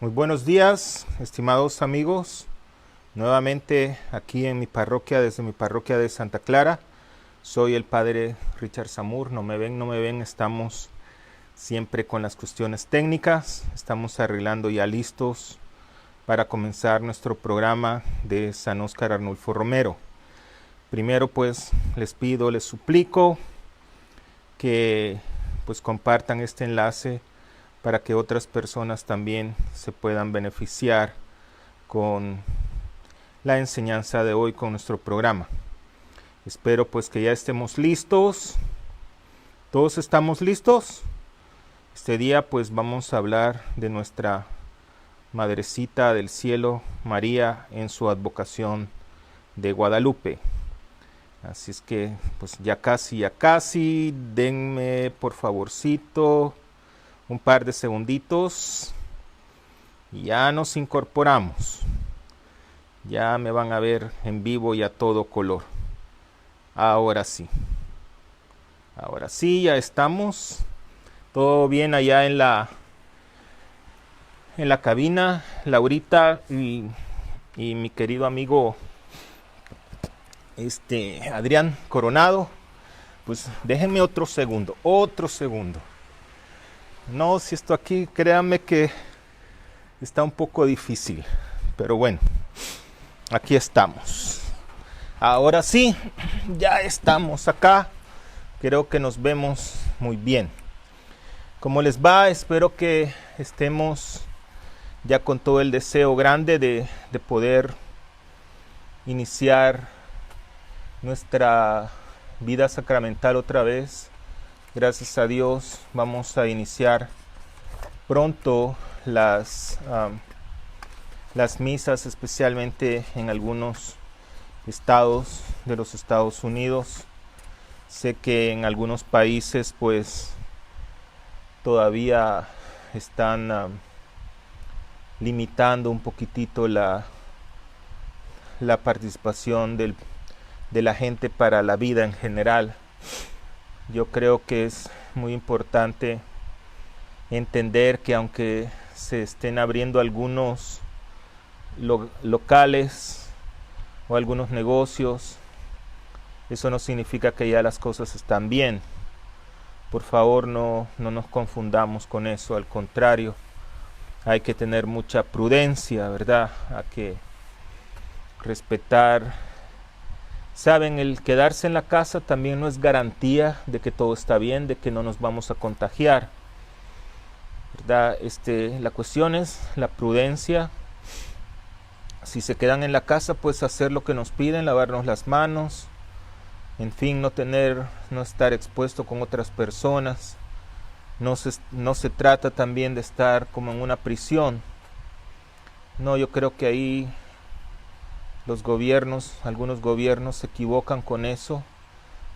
Muy buenos días, estimados amigos. Nuevamente aquí en mi parroquia, desde mi parroquia de Santa Clara. Soy el padre Richard Zamur. No me ven, estamos siempre con las cuestiones técnicas. Estamos arreglando ya listos para comenzar nuestro programa de San Óscar Arnulfo Romero. Primero pues les suplico que pues compartan este enlace para que otras personas también se puedan beneficiar con la enseñanza de hoy, con nuestro programa. Espero pues que ya estemos listos. ¿Todos estamos listos? Este día pues vamos a hablar de nuestra Madrecita del Cielo, María, en su advocación de Guadalupe. Así es que pues ya casi, denme por favorcito un par de segunditos y ya nos incorporamos. Ya me van a ver en vivo y a todo color. Ahora sí, ya estamos. Todo bien allá en la cabina, Laurita y mi querido amigo Adrián Coronado. Pues déjenme otro segundo. No, si esto aquí, créanme que está un poco difícil, pero bueno, aquí estamos. Ahora sí, ya estamos acá. Creo que nos vemos muy bien. ¿Cómo les va? Espero que estemos ya con todo el deseo grande de poder iniciar nuestra vida sacramental otra vez. Gracias a Dios vamos a iniciar pronto las misas, especialmente en algunos estados de los Estados Unidos. Sé que en algunos países pues todavía están limitando un poquitito la participación de la gente para la vida en general. Yo creo que es muy importante entender que aunque se estén abriendo algunos locales o algunos negocios, eso no significa que ya las cosas están bien. Por favor, no nos confundamos con eso. Al contrario, hay que tener mucha prudencia, ¿verdad? Hay que respetar. Saben, el quedarse en la casa también no es garantía de que todo está bien, de que no nos vamos a contagiar, ¿verdad? La cuestión es la prudencia. Si se quedan en la casa, pues hacer lo que nos piden, lavarnos las manos, en fin, no estar expuesto con otras personas. No se trata también de estar como en una prisión. No, yo creo que ahí algunos gobiernos se equivocan con eso.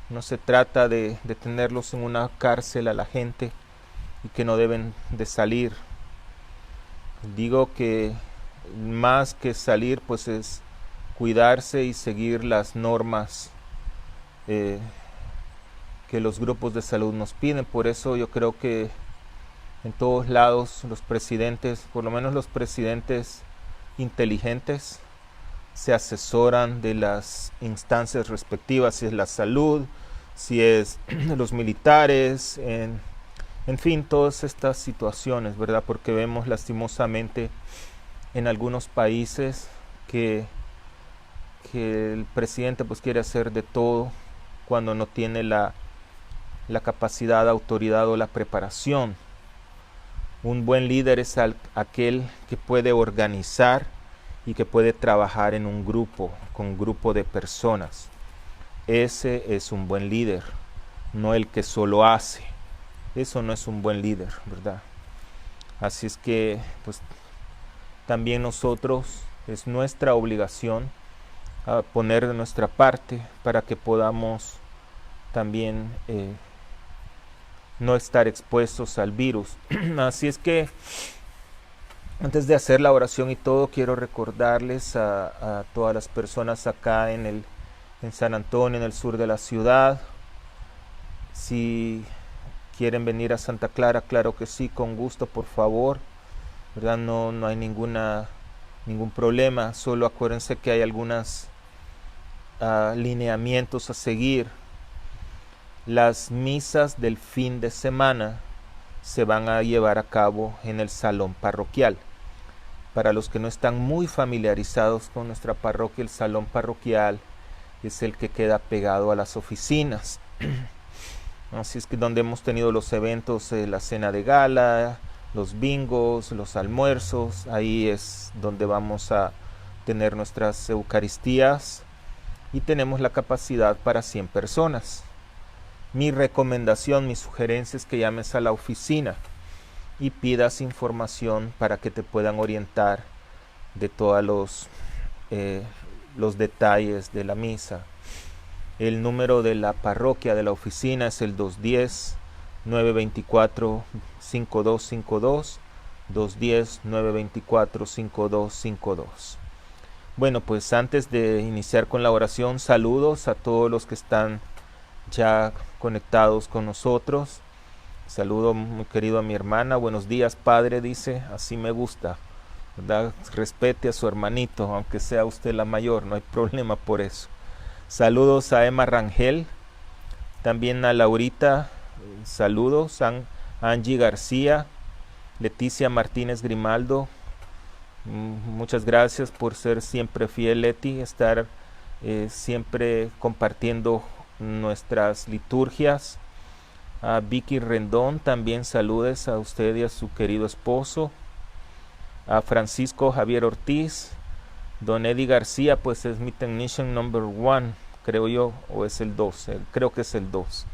No se trata de tenerlos en una cárcel a la gente y que no deben de salir. Digo que más que salir pues es cuidarse y seguir las normas que los grupos de salud nos piden. Por eso yo creo que en todos lados los presidentes, por lo menos los presidentes inteligentes, se asesoran de las instancias respectivas, si es la salud, si es los militares, en fin, todas estas situaciones, ¿verdad? Porque vemos lastimosamente en algunos países que el presidente pues quiere hacer de todo cuando no tiene la capacidad, autoridad o la preparación. Un buen líder es aquel que puede organizar y que puede trabajar en un grupo, con un grupo de personas. Ese es un buen líder, no el que solo hace. Eso no es un buen líder, ¿verdad? Así es que pues también nosotros es nuestra obligación poner de nuestra parte para que podamos también no estar expuestos al virus. Así es que antes de hacer la oración y todo, quiero recordarles a todas las personas acá en San Antonio, en el sur de la ciudad. Si quieren venir a Santa Clara, claro que sí, con gusto, por favor. ¿verdad? No hay ningún problema, solo acuérdense que hay algunos lineamientos a seguir. Las misas del fin de semana se van a llevar a cabo en el salón parroquial. Para los que no están muy familiarizados con nuestra parroquia, el salón parroquial es el que queda pegado a las oficinas. Así es que donde hemos tenido los eventos, la cena de gala, los bingos, los almuerzos, ahí es donde vamos a tener nuestras eucaristías y tenemos la capacidad para 100 personas. Mi recomendación, mi sugerencia es que llames a la oficina y pidas información para que te puedan orientar de todos los detalles de la misa. El número de la parroquia de la oficina es el 210-924-5252, 210-924-5252. Bueno, pues antes de iniciar con la oración, saludos a todos los que están ya conectados con nosotros. Saludo muy querido a mi hermana. Buenos días, padre, dice, así me gusta, ¿verdad? Respete a su hermanito, aunque sea usted la mayor, no hay problema por eso. Saludos a Emma Rangel, también a Laurita, saludos a Angie García, Leticia Martínez Grimaldo, muchas gracias por ser siempre fiel, Leti, estar siempre compartiendo nuestras liturgias. A Vicky Rendón, también saludes a usted y a su querido esposo. A Francisco Javier Ortiz. Don Eddie García, pues es mi technician number 1, creo yo, o es el 2, creo que es el 2.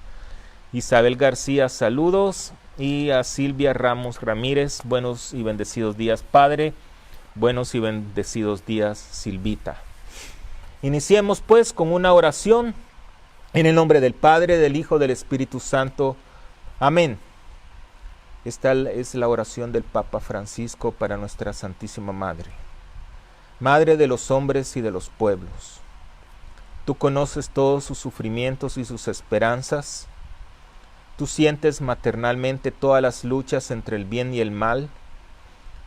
Isabel García, saludos. Y a Silvia Ramos Ramírez, buenos y bendecidos días, padre. Buenos y bendecidos días, Silvita. Iniciemos pues con una oración. En el nombre del Padre, del Hijo, del Espíritu Santo. Amén. Esta es la oración del Papa Francisco para nuestra Santísima Madre. Madre de los hombres y de los pueblos, tú conoces todos sus sufrimientos y sus esperanzas. Tú sientes maternalmente todas las luchas entre el bien y el mal,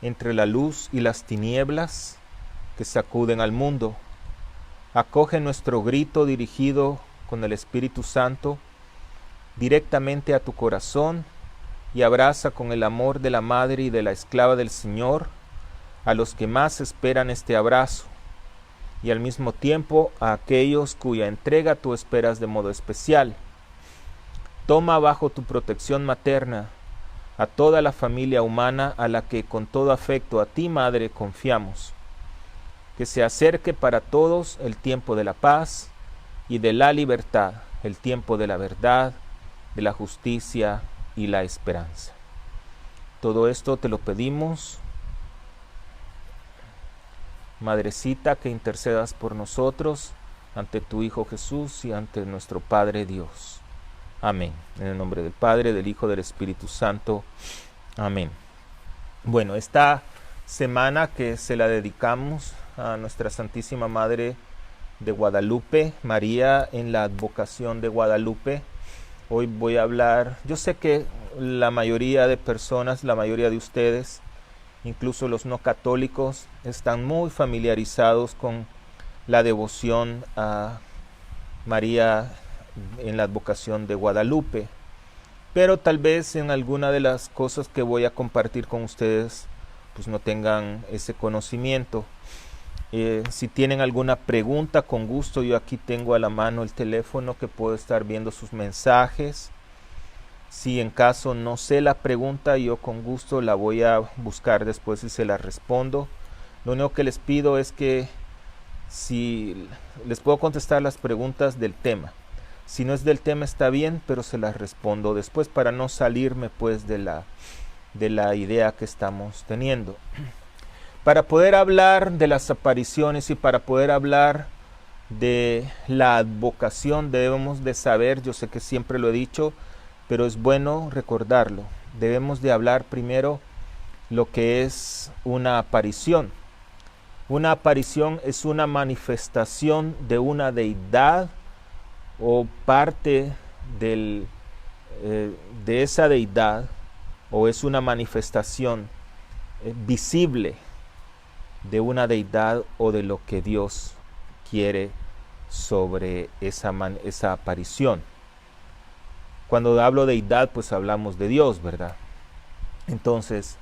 entre la luz y las tinieblas que sacuden al mundo. Acoge nuestro grito dirigido con el Espíritu Santo directamente a tu corazón y abraza con el amor de la Madre y de la esclava del Señor a los que más esperan este abrazo y al mismo tiempo a aquellos cuya entrega tú esperas de modo especial. Toma bajo tu protección materna a toda la familia humana a la que con todo afecto a ti, Madre, confiamos. Que se acerque para todos el tiempo de la paz y de la libertad, el tiempo de la verdad, de la justicia y la esperanza. Todo esto te lo pedimos, Madrecita, que intercedas por nosotros ante tu Hijo Jesús y ante nuestro Padre Dios. Amén. En el nombre del Padre, del Hijo, del Espíritu Santo. Amén. Bueno, esta semana que se la dedicamos a nuestra Santísima Madre de Guadalupe, María en la advocación de Guadalupe. Hoy voy a hablar, yo sé que la mayoría de personas, la mayoría de ustedes, incluso los no católicos, están muy familiarizados con la devoción a María en la advocación de Guadalupe, pero tal vez en alguna de las cosas que voy a compartir con ustedes pues no tengan ese conocimiento. Si tienen alguna pregunta, con gusto, yo aquí tengo a la mano el teléfono que puedo estar viendo sus mensajes. Si en caso no sé la pregunta, yo con gusto la voy a buscar después y se la respondo. Lo único que les pido es que si les puedo contestar las preguntas del tema. Si no es del tema está bien, pero se las respondo después para no salirme pues de la idea que estamos teniendo. Para poder hablar de las apariciones y para poder hablar de la advocación debemos de saber, yo sé que siempre lo he dicho, pero es bueno recordarlo. Debemos de hablar primero lo que es una aparición. Una aparición es una manifestación de una deidad o parte de esa deidad, o es una manifestación visible de una deidad o de lo que Dios quiere sobre esa aparición. Cuando hablo de deidad, pues hablamos de Dios, ¿verdad? Entonces,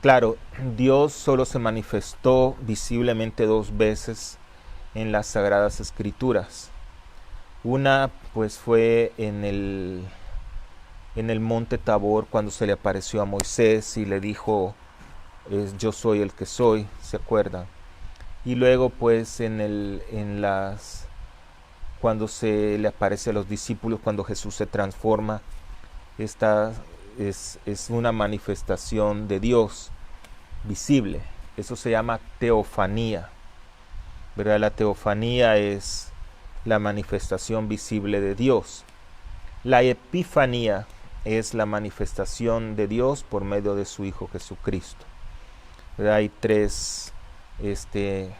claro, Dios solo se manifestó visiblemente 2 veces en las Sagradas Escrituras. Una, pues, fue en el monte Tabor, cuando se le apareció a Moisés y le dijo, yo soy el que soy, ¿se acuerdan? Y luego, pues, cuando se le aparece a los discípulos, cuando Jesús se transforma, esta es una manifestación de Dios visible. Eso se llama teofanía, ¿verdad? La teofanía es la manifestación visible de Dios. La epifanía es la manifestación de Dios por medio de su Hijo Jesucristo, ¿verdad? Hay 3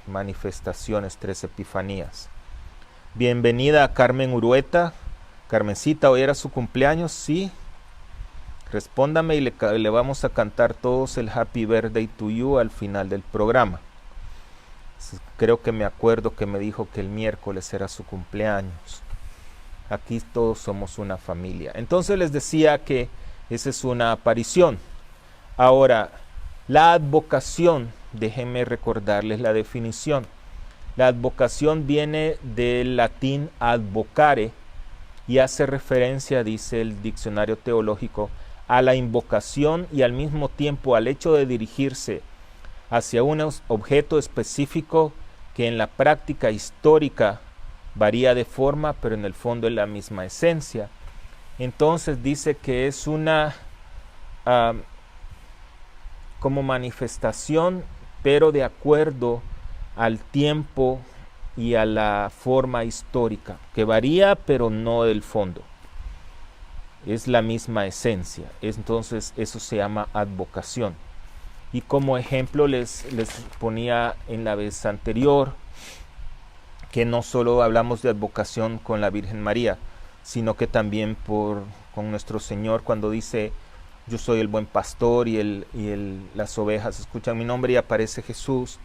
manifestaciones, 3 epifanías. Bienvenida a Carmen Urueta. Carmencita, ¿hoy era su cumpleaños? Sí. Respóndame y le vamos a cantar todos el Happy Birthday to You al final del programa. Creo que me acuerdo que me dijo que el miércoles era su cumpleaños. Aquí todos somos una familia. Entonces les decía que esa es una aparición. Ahora, la advocación, déjenme recordarles la definición. La advocación viene del latín advocare y hace referencia, dice el diccionario teológico, a la invocación y al mismo tiempo al hecho de dirigirse hacia un objeto específico que en la práctica histórica varía de forma, pero en el fondo es la misma esencia. Entonces dice que es una como manifestación, pero de acuerdo al tiempo y a la forma histórica, que varía, pero no del fondo. Es la misma esencia. Entonces eso se llama advocación. Y como ejemplo les ponía en la vez anterior que no solo hablamos de advocación con la Virgen María, sino que también con nuestro Señor, cuando dice yo soy el buen pastor y las ovejas escuchan mi nombre, y aparece Jesús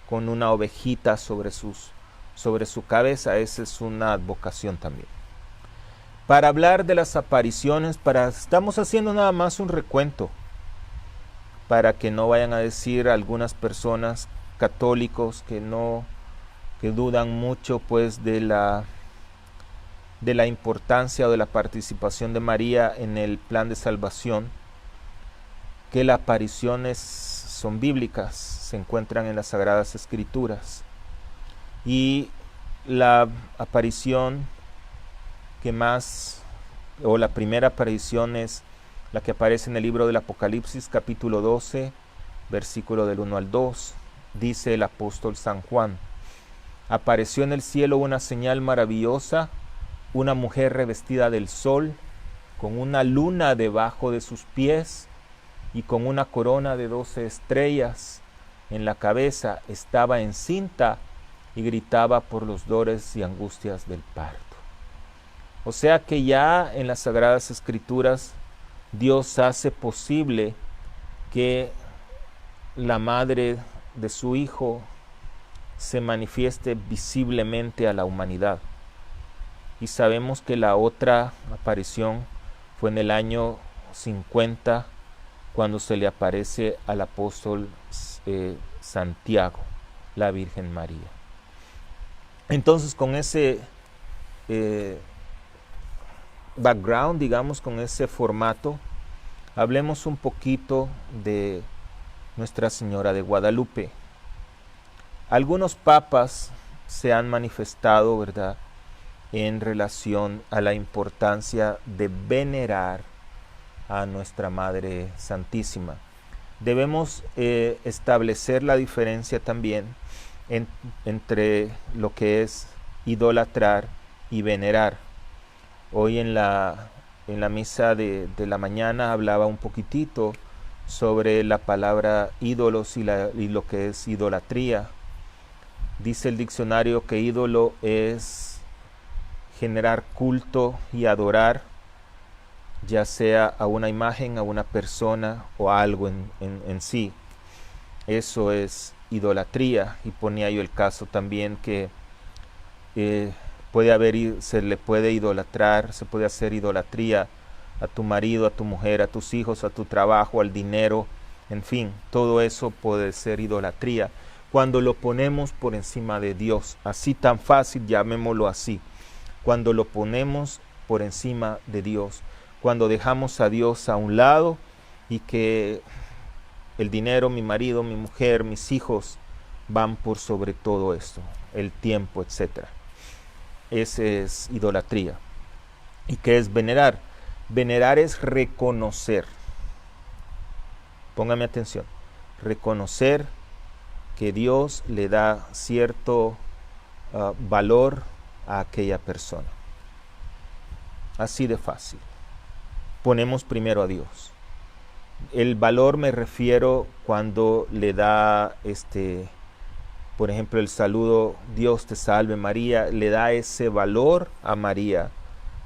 con una ovejita sobre su cabeza. Esa es una advocación también. Para hablar de las apariciones, estamos haciendo nada más un recuento, para que no vayan a decir algunas personas católicos que dudan mucho pues de la importancia o de la participación de María en el plan de salvación, que las apariciones son bíblicas, se encuentran en las Sagradas Escrituras. Y la aparición la primera aparición es la que aparece en el libro del Apocalipsis, capítulo 12, versículo del 1 al 2. Dice el apóstol San Juan: apareció en el cielo una señal maravillosa, una mujer revestida del sol, con una luna debajo de sus pies y con una corona de 12 estrellas en la cabeza. Estaba encinta y gritaba por los dolores y angustias del parto. O sea que ya en las Sagradas Escrituras Dios hace posible que la madre de su Hijo se manifieste visiblemente a la humanidad. Y sabemos que la otra aparición fue en el año 50, cuando se le aparece al apóstol Santiago, la Virgen María. Entonces, con ese background, digamos, con ese formato, hablemos un poquito de Nuestra Señora de Guadalupe. Algunos papas se han manifestado, ¿verdad?, en relación a la importancia de venerar a nuestra Madre Santísima. Debemos establecer la diferencia también entre lo que es idolatrar y venerar. Hoy en la misa de la mañana hablaba un poquitito sobre la palabra ídolos y lo que es idolatría. Dice el diccionario que ídolo es generar culto y adorar, ya sea a una imagen, a una persona o a algo en sí. eso es idolatría. Y ponía yo el caso también que se le puede idolatrar, se puede hacer idolatría a tu marido, a tu mujer, a tus hijos, a tu trabajo, al dinero, en fin, todo eso puede ser idolatría cuando lo ponemos por encima de Dios, así tan fácil, llamémoslo así, cuando lo ponemos por encima de Dios, cuando dejamos a Dios a un lado y que el dinero, mi marido, mi mujer, mis hijos van por sobre todo esto, el tiempo, etc. Ese es idolatría. ¿Y qué es venerar? Venerar es reconocer. Póngame atención. Reconocer que Dios le da cierto valor a aquella persona. Así de fácil. Ponemos primero a Dios. El valor me refiero cuando le da por ejemplo, el saludo Dios te salve María, le da ese valor a María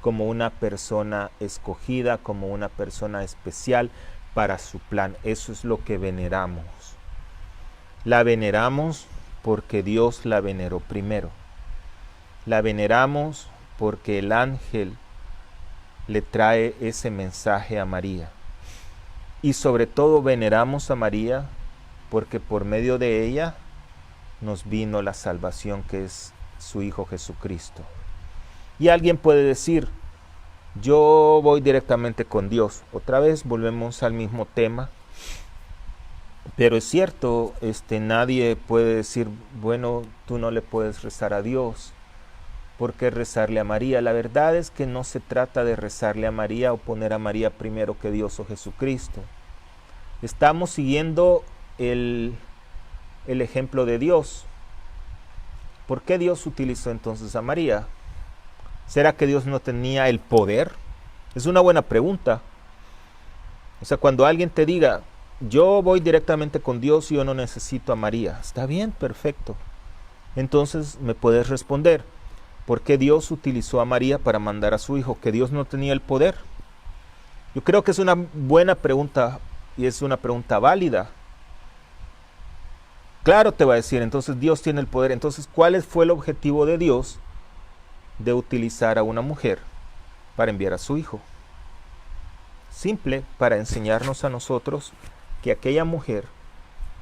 como una persona escogida, como una persona especial para su plan. Eso es lo que veneramos. La veneramos porque Dios la veneró primero. La veneramos porque el ángel le trae ese mensaje a María. Y sobre todo veneramos a María porque por medio de ella nos vino la salvación, que es su Hijo Jesucristo. Y alguien puede decir, yo voy directamente con Dios. Otra vez volvemos al mismo tema. Pero es cierto, nadie puede decir, bueno, tú no le puedes rezar a Dios. ¿Por qué rezarle a María? La verdad es que no se trata de rezarle a María o poner a María primero que Dios o Jesucristo. Estamos siguiendo el ejemplo de Dios. ¿Por qué Dios utilizó entonces a María? ¿Será que Dios no tenía el poder? Es una buena pregunta. O sea, cuando alguien te diga, yo voy directamente con Dios y yo no necesito a María. Está bien, perfecto. Entonces me puedes responder, ¿por qué Dios utilizó a María para mandar a su hijo? ¿Que Dios no tenía el poder? Yo creo que es una buena pregunta y es una pregunta válida. Claro, te va a decir, entonces Dios tiene el poder. Entonces, ¿cuál fue el objetivo de Dios de utilizar a una mujer para enviar a su hijo? Simple, para enseñarnos a nosotros que aquella mujer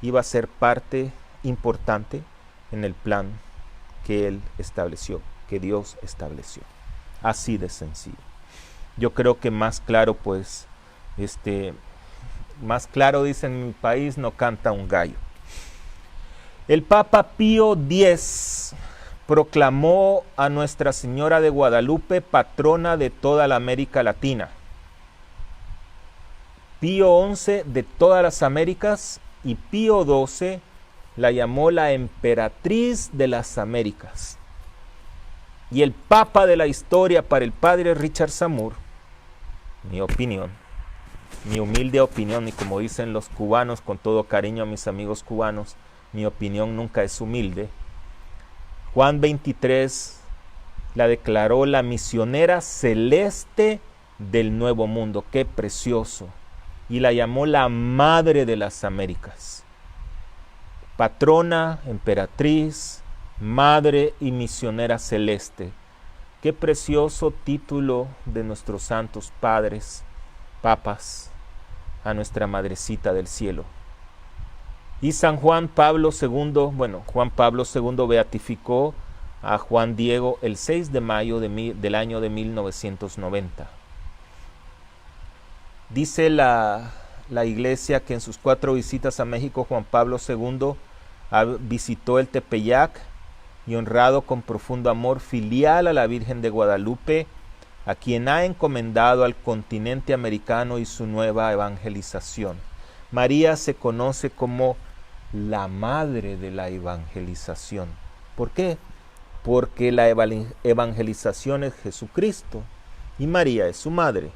iba a ser parte importante en el plan que Él estableció, que Dios estableció. Así de sencillo. Yo creo que más claro, pues, más claro, dicen en mi país, no canta un gallo. El Papa Pío X proclamó a Nuestra Señora de Guadalupe patrona de toda la América Latina. Pío XI de todas las Américas y Pío XII la llamó la emperatriz de las Américas. Y el Papa de la historia para el padre Richard Samur, mi opinión, mi humilde opinión, y como dicen los cubanos, con todo cariño a mis amigos cubanos, mi opinión nunca es humilde. Juan XXIII la declaró la misionera celeste del Nuevo Mundo. ¡Qué precioso! Y la llamó la Madre de las Américas. Patrona, emperatriz, Madre y misionera celeste. ¡Qué precioso título de nuestros santos padres, papas, a nuestra Madrecita del Cielo! Y San Juan Pablo II, Juan Pablo II beatificó a Juan Diego el 6 de mayo del año de 1990. Dice la iglesia que en sus 4 visitas a México, Juan Pablo II visitó el Tepeyac y honrado con profundo amor filial a la Virgen de Guadalupe, a quien ha encomendado al continente americano y su nueva evangelización. María se conoce como la madre de la evangelización. ¿Por qué? Porque la evangelización es Jesucristo y María es su madre.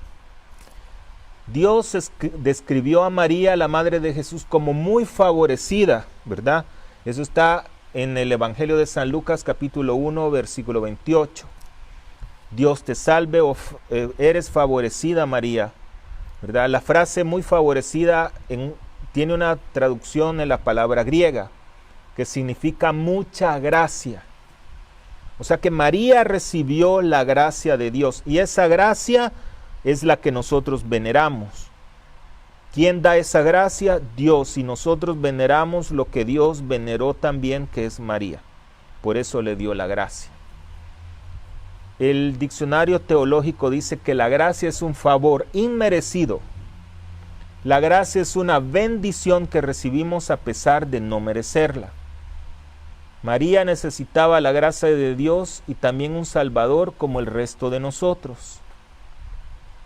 Dios describió a María, la madre de Jesús, como muy favorecida, ¿verdad? Eso está en el Evangelio de San Lucas, capítulo 1, versículo 28. Dios te salve, eres favorecida, María, ¿verdad? La frase muy favorecida tiene una traducción en la palabra griega que significa mucha gracia. O sea que María recibió la gracia de Dios y esa gracia es la que nosotros veneramos. ¿Quién da esa gracia? Dios, y nosotros veneramos lo que Dios veneró también, que es María. Por eso le dio la gracia. El diccionario teológico dice que la gracia es un favor inmerecido. La gracia es una bendición que recibimos a pesar de no merecerla. María necesitaba la gracia de Dios y también un Salvador como el resto de nosotros.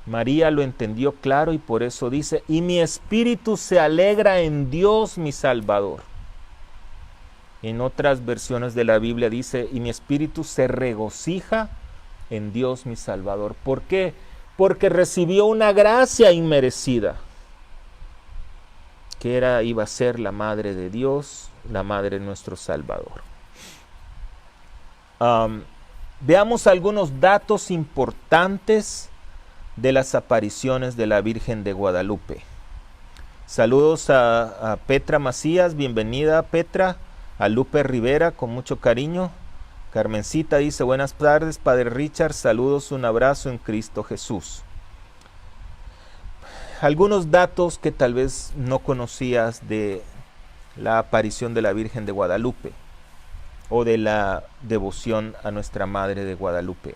María lo entendió claro y por eso dice, y mi espíritu se alegra en Dios mi Salvador. En otras versiones de la Biblia dice, y mi espíritu se regocija en Dios mi Salvador. ¿Por qué? Porque recibió una gracia inmerecida, que iba a ser la Madre de Dios, la Madre de nuestro Salvador. Veamos algunos datos importantes de las apariciones de la Virgen de Guadalupe. Saludos a Petra Macías, bienvenida Petra, a Lupe Rivera, con mucho cariño. Carmencita dice, buenas tardes, Padre Richard, saludos, un abrazo en Cristo Jesús. Algunos datos que tal vez no conocías de la aparición de la Virgen de Guadalupe o de la devoción a nuestra Madre de Guadalupe.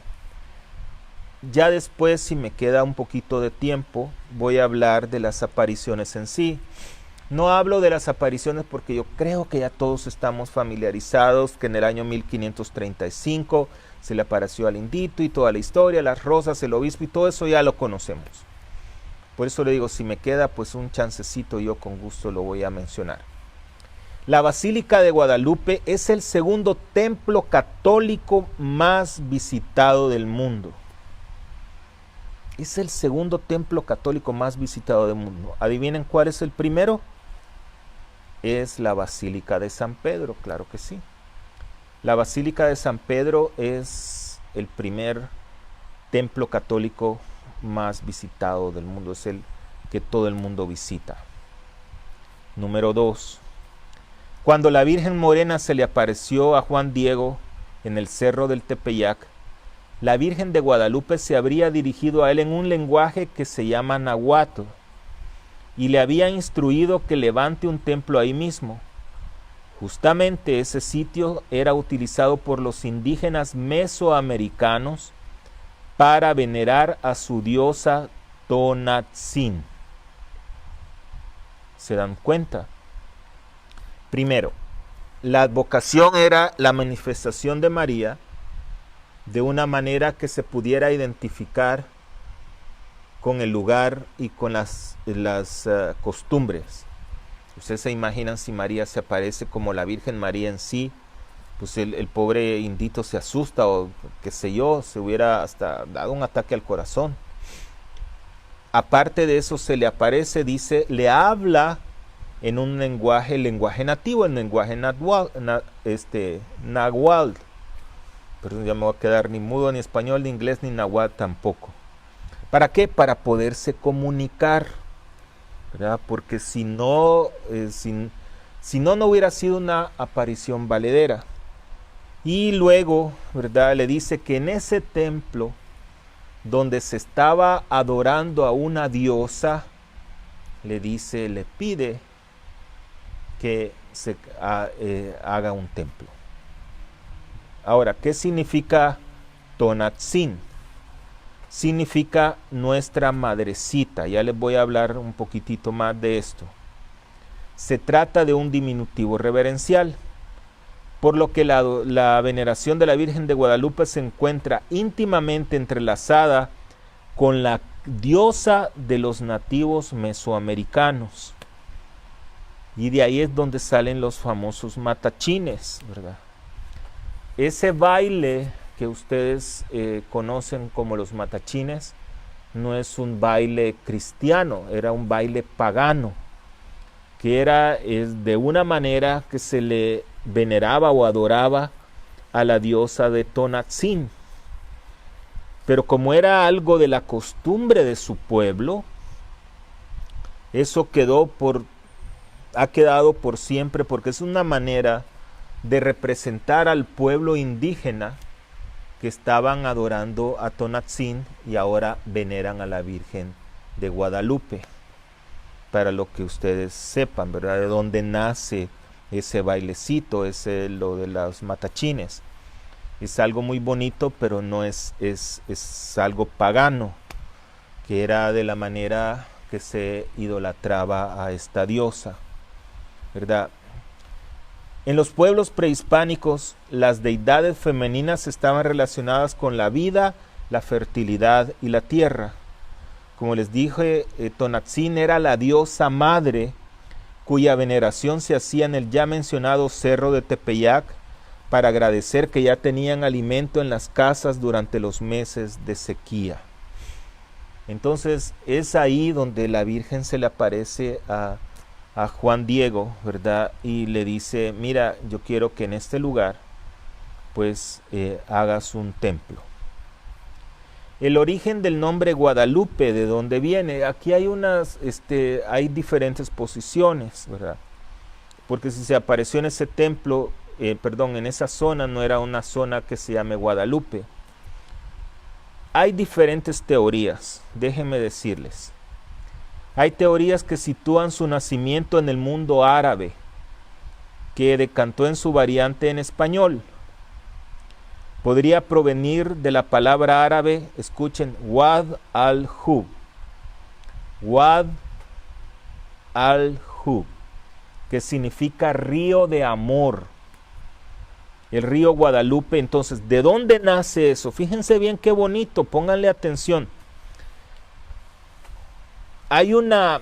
Ya después, si me queda un poquito de tiempo, voy a hablar de las apariciones en sí. No hablo de las apariciones porque yo creo que ya todos estamos familiarizados, que en el año 1535 se le apareció al Indito y toda la historia, las rosas, el obispo y todo eso ya lo conocemos. Por eso le digo, si me queda pues un chancecito, yo con gusto lo voy a mencionar. La Basílica de Guadalupe es el segundo templo católico más visitado del mundo. Es el segundo templo católico más visitado del mundo. ¿Adivinen cuál es el primero? Es la Basílica de San Pedro, claro que sí. La Basílica de San Pedro es el primer templo católico más visitado del mundo. Es el que todo el mundo visita. Número 2. Cuando la Virgen Morena se le apareció a Juan Diego en el Cerro del Tepeyac, la Virgen de Guadalupe se habría dirigido a él en un lenguaje que se llama náhuatl y le había instruido que levante un templo ahí mismo. Justamente ese sitio era utilizado por los indígenas mesoamericanos para venerar a su diosa Tonantzin. ¿Se dan cuenta? Primero, la advocación era la manifestación de María de una manera que se pudiera identificar con el lugar y con las costumbres. Ustedes se imaginan si María se aparece como la Virgen María en sí, pues el pobre indito se asusta o qué sé yo, se hubiera hasta dado un ataque al corazón. Aparte de eso se le aparece, dice, le habla en un lenguaje nativo, en lenguaje náhuatl. Pero ya me voy a quedar ni mudo, ni español, ni inglés, ni náhuatl tampoco. ¿Para qué? Para poderse comunicar, ¿verdad? Porque si no, no hubiera sido una aparición valedera. Y luego, ¿verdad? Le dice que en ese templo donde se estaba adorando a una diosa, le pide que se haga un templo. Ahora, ¿qué significa Tonantzin? Significa nuestra madrecita. Ya les voy a hablar un poquitito más de esto. Se trata de un diminutivo reverencial, por lo que la veneración de la Virgen de Guadalupe se encuentra íntimamente entrelazada con la diosa de los nativos mesoamericanos. Y de ahí es donde salen los famosos matachines, ¿verdad? Ese baile que ustedes conocen como los matachines no es un baile cristiano, era un baile pagano, que era de una manera que se le veneraba o adoraba a la diosa de Tonantzin. Pero como era algo de la costumbre de su pueblo, eso quedó por ha quedado por siempre porque es una manera de representar al pueblo indígena que estaban adorando a Tonantzin y ahora veneran a la Virgen de Guadalupe. Para lo que ustedes sepan, ¿verdad? De dónde nace ese bailecito, lo de los matachines. Es algo muy bonito, pero no es algo pagano, que era de la manera que se idolatraba a esta diosa, ¿verdad? En los pueblos prehispánicos, las deidades femeninas estaban relacionadas con la vida, la fertilidad y la tierra. Como les dije, Tonantzin era la diosa madre cuya veneración se hacía en el ya mencionado cerro de Tepeyac para agradecer que ya tenían alimento en las casas durante los meses de sequía. Entonces es ahí donde la Virgen se le aparece a Juan Diego, ¿verdad? Y le dice, mira, yo quiero que en este lugar pues hagas un templo. El origen del nombre Guadalupe, ¿de dónde viene? Aquí hay hay diferentes posiciones, ¿verdad? Porque si se apareció en ese templo, en esa zona, no era una zona que se llame Guadalupe. Hay diferentes teorías, déjenme decirles. Hay teorías que sitúan su nacimiento en el mundo árabe, que decantó en su variante en español. Podría provenir de la palabra árabe, escuchen, Wad al-Hub. Wad al-Hub, que significa río de amor. El río Guadalupe. Entonces, ¿de dónde nace eso? Fíjense bien qué bonito, pónganle atención. Hay una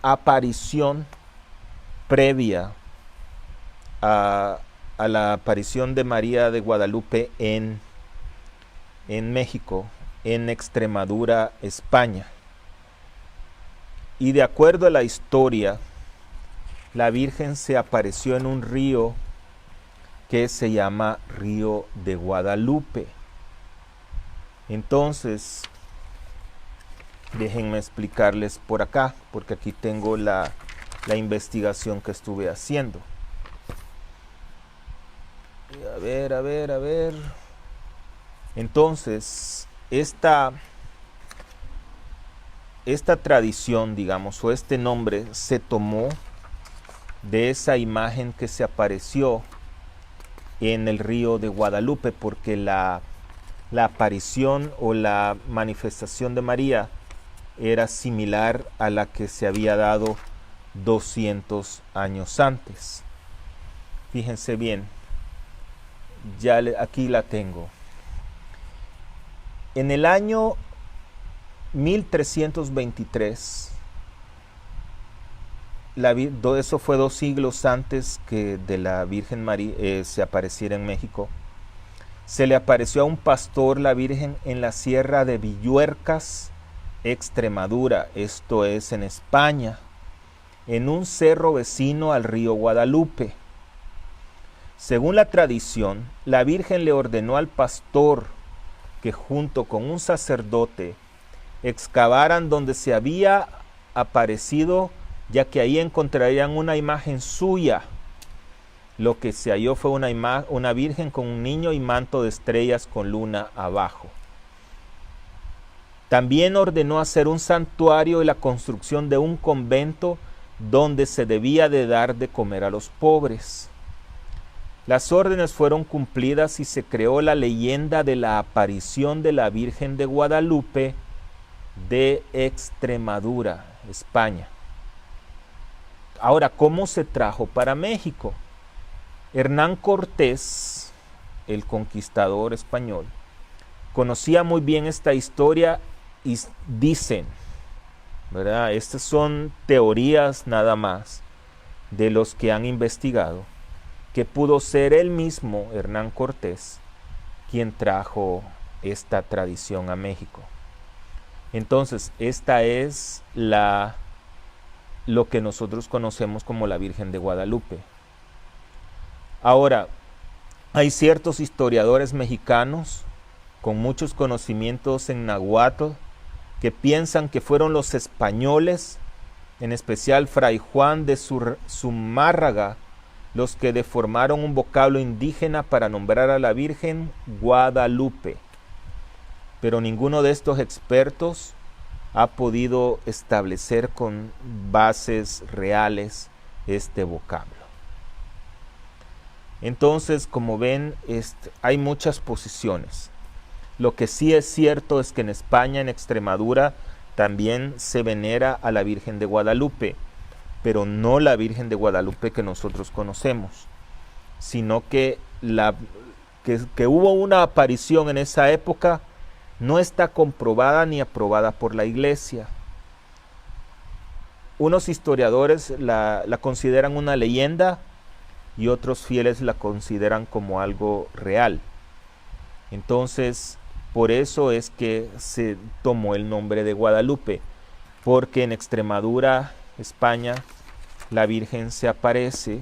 aparición previa a la aparición de María de Guadalupe en México, en Extremadura, España. Y de acuerdo a la historia, la Virgen se apareció en un río que se llama Río de Guadalupe. Entonces, déjenme explicarles por acá, porque aquí tengo la investigación que estuve haciendo. A ver. Entonces, esta tradición, digamos, o este nombre se tomó de esa imagen que se apareció en el río de Guadalupe, porque la aparición o la manifestación de María era similar a la que se había dado 200 años antes. Fíjense bien, aquí la tengo. En el año 1323, eso fue 2 siglos antes que de la Virgen María se apareciera en México, se le apareció a un pastor la Virgen en la sierra de Villuercas, Extremadura, esto es en España, en un cerro vecino al río Guadalupe. Según la tradición, la Virgen le ordenó al pastor que junto con un sacerdote excavaran donde se había aparecido, ya que ahí encontrarían una imagen suya. Lo que se halló fue una virgen con un niño y manto de estrellas con luna abajo. También ordenó hacer un santuario y la construcción de un convento donde se debía de dar de comer a los pobres. Las órdenes fueron cumplidas y se creó la leyenda de la aparición de la Virgen de Guadalupe de Extremadura, España. Ahora, ¿cómo se trajo para México? Hernán Cortés, el conquistador español, conocía muy bien esta historia y dicen, ¿verdad? Estas son teorías nada más de los que han investigado, que pudo ser él mismo, Hernán Cortés, quien trajo esta tradición a México. Entonces, esta es lo que nosotros conocemos como la Virgen de Guadalupe. Ahora, hay ciertos historiadores mexicanos con muchos conocimientos en náhuatl que piensan que fueron los españoles, en especial Fray Juan de Zumárraga, los que deformaron un vocablo indígena para nombrar a la Virgen Guadalupe. Pero ninguno de estos expertos ha podido establecer con bases reales este vocablo. Entonces, como ven, hay muchas posiciones. Lo que sí es cierto es que en España, en Extremadura, también se venera a la Virgen de Guadalupe, pero no la Virgen de Guadalupe que nosotros conocemos, sino que hubo una aparición en esa época no está comprobada ni aprobada por la Iglesia. Unos historiadores la consideran una leyenda y otros fieles la consideran como algo real. Entonces, por eso es que se tomó el nombre de Guadalupe, porque en Extremadura, España, la Virgen se aparece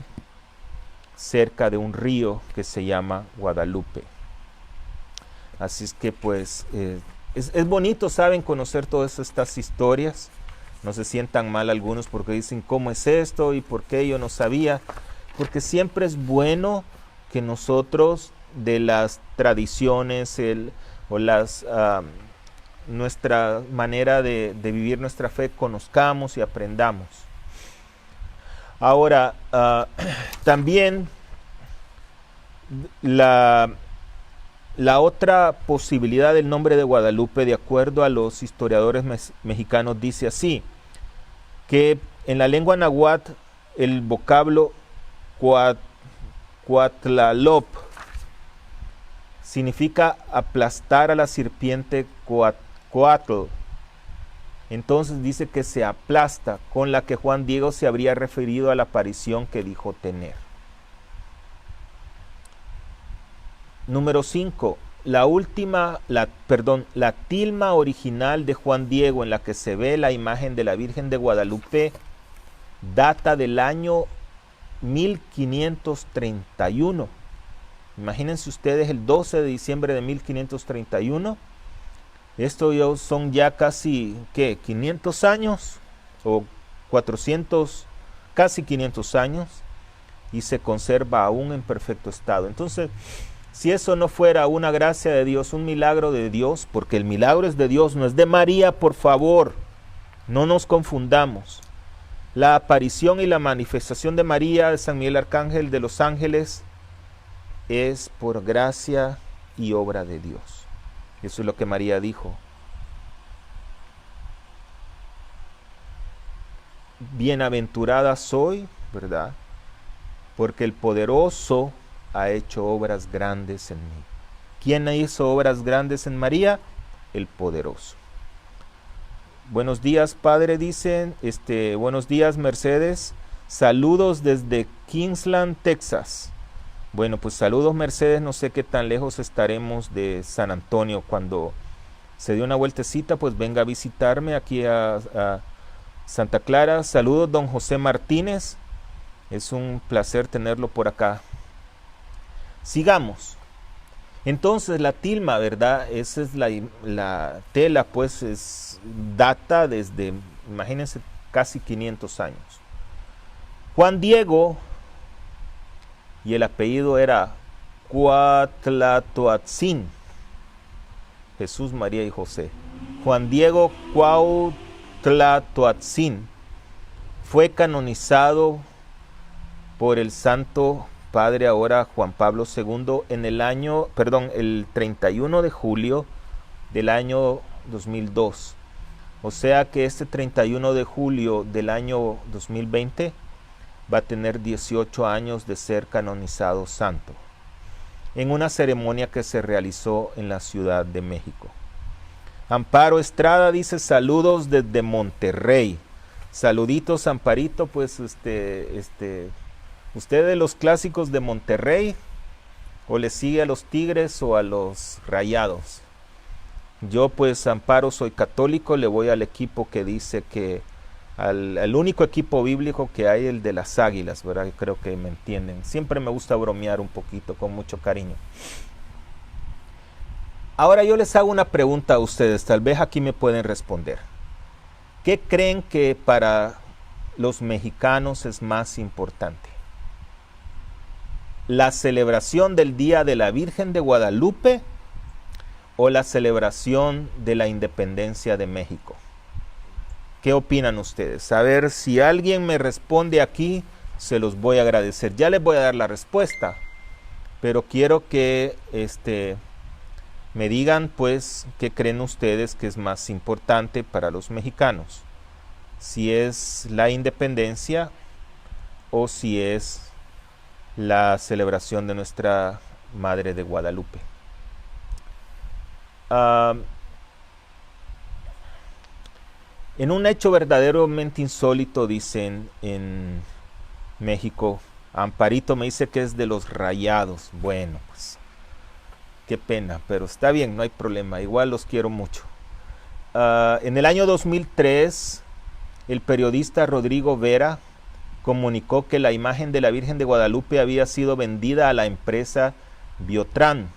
cerca de un río que se llama Guadalupe. Así es que pues es bonito, ¿saben?, conocer todas estas historias. No se sientan mal algunos porque dicen, ¿cómo es esto? ¿Y por qué yo no sabía? Porque siempre es bueno que nosotros de las tradiciones nuestra manera de vivir nuestra fe conozcamos y aprendamos. Ahora, también la otra posibilidad del nombre de Guadalupe, de acuerdo a los historiadores mexicanos, dice así, que en la lengua náhuatl el vocablo Cuatlalop significa aplastar a la serpiente Coatl. Entonces dice que se aplasta, con la que Juan Diego se habría referido a la aparición que dijo tener. Número 5. La tilma original de Juan Diego, en la que se ve la imagen de la Virgen de Guadalupe, data del año 1531. Imagínense ustedes, el 12 de diciembre de 1531. Esto son ya casi, ¿qué?, 500 años o 400, casi 500 años, y se conserva aún en perfecto estado. Entonces, si eso no fuera una gracia de Dios, un milagro de Dios, porque el milagro es de Dios, no es de María, por favor, no nos confundamos. La aparición y la manifestación de María, de San Miguel Arcángel, de los ángeles, es por gracia y obra de Dios. Eso es lo que María dijo. Bienaventurada soy, ¿verdad?, porque el poderoso ha hecho obras grandes en mí. ¿Quién hizo obras grandes en María? El poderoso. Buenos días, padre, dicen. Buenos días, Mercedes. Saludos desde Kingsland, Texas. Bueno, pues saludos, Mercedes. No sé qué tan lejos estaremos de San Antonio. Cuando se dé una vueltecita, pues venga a visitarme aquí a Santa Clara. Saludos, don José Martínez. Es un placer tenerlo por acá. Sigamos. Entonces la tilma, ¿verdad? Esa es la tela, pues data desde, imagínense, casi 500 años. Juan Diego, y el apellido era Cuauhtlatoatzin, Jesús, María y José. Juan Diego Cuauhtlatoatzin fue canonizado por el Santo Padre ahora Juan Pablo II en el 31 de julio del año 2002. O sea que este 31 de julio del año 2020 va a tener 18 años de ser canonizado santo, en una ceremonia que se realizó en la Ciudad de México. Amparo Estrada dice saludos desde Monterrey. Saluditos, Amparito, pues ¿usted de los clásicos de Monterrey o le sigue a los Tigres o a los Rayados? Yo, pues, Amparo, soy católico, le voy al equipo que dice que al único equipo bíblico que hay, el de las Águilas, ¿verdad? Creo que me entienden. Siempre me gusta bromear un poquito, con mucho cariño. Ahora yo les hago una pregunta a ustedes, tal vez aquí me pueden responder. ¿Qué creen que para los mexicanos es más importante? ¿La celebración del Día de la Virgen de Guadalupe o la celebración de la independencia de México? ¿Qué opinan ustedes? A ver, si alguien me responde aquí, se los voy a agradecer. Ya les voy a dar la respuesta, pero quiero que me digan pues qué creen ustedes que es más importante para los mexicanos. Si es la independencia o si es la celebración de nuestra Madre de Guadalupe. En un hecho verdaderamente insólito, dicen en México, Amparito me dice que es de los Rayados. Bueno, pues qué pena, pero está bien, no hay problema, igual los quiero mucho. En el año 2003, el periodista Rodrigo Vera comunicó que la imagen de la Virgen de Guadalupe había sido vendida a la empresa Biotran.